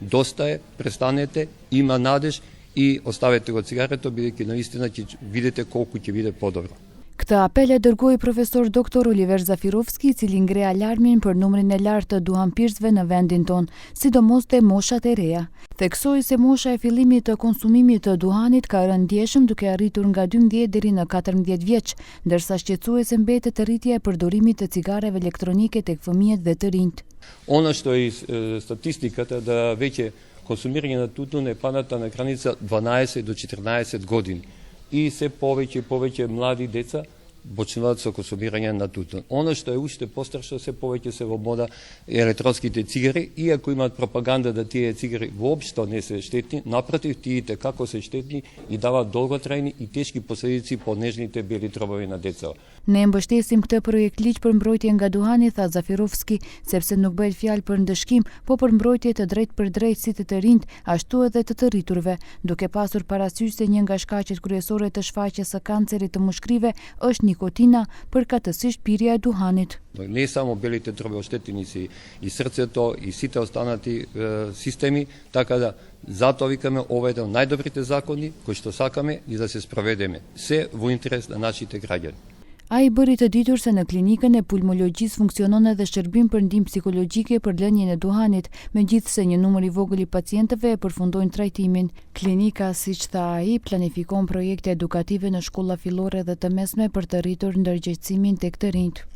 Доста е, престанете, има надеж и оставете го цигарето, бидејќи наистина ќе видите колку ќе биде подобро. Këtë apel e dërgoi profesor doktor Oliver Zafirovski, I cili ngre alarmin për numrin e lartë të duhanpirësve në vendin ton, sidomos te moshat e reja. Theksoi se mosha e fillimit të konsumimit të duhanit ka rënë ndjeshëm duke arritur nga 12 deri në 14 vjeç, ndërsa shqetësuese mbetet rritja e përdorimit të cigareve elektronike tek fëmijët dhe të rinjt. Она што е статистиката да веќе консумирање на тутун е падната на граница 12 до 14 години. И се повеќе млади деца почнуваат со консумирање на тутун. Оно што е уште пострашно, се повеќе се во мода електронските цигари, иако имаат пропаганда да тие цигари воопшто не се штетни, напротив, тие како се штетни и даваат долготрајни и тешки последици по нежните бели тробови на деца. Ne mbështesim këtë projekt ligj për mbrojtje nga duhani, tha Zafirovski, sepse nuk bëhet fjalë për ndëshkim, po për mbrojtje të drejtë për drejtë si të rinjt, ashtu edhe të rriturve, duke pasur parasysh se një nga shkaqet kryesore të shfaqjes së kancerit të mushkrive është nikotina, përkatësisht pirja e duhanit. Не само белите троби оштетени си и срцето и сите останати системи, така да затоа викаме ова е еден од најдобрите закони кои што сакаме и да се спроведеме. Се во интерес на нашите граѓани. Ai bëri të ditur se në klinikën e pulmologjisë funksionon edhe shërbim për ndihmë psikologjike për lënien e duhanit, megjithse një numër I vogël I pacientëve e përfundojnë trajtimin. Klinika, siç tha ai, planifikon projekte edukative në shkolla fillore dhe të mesme për të rritur ndërgjegjësimin tek të rinjt.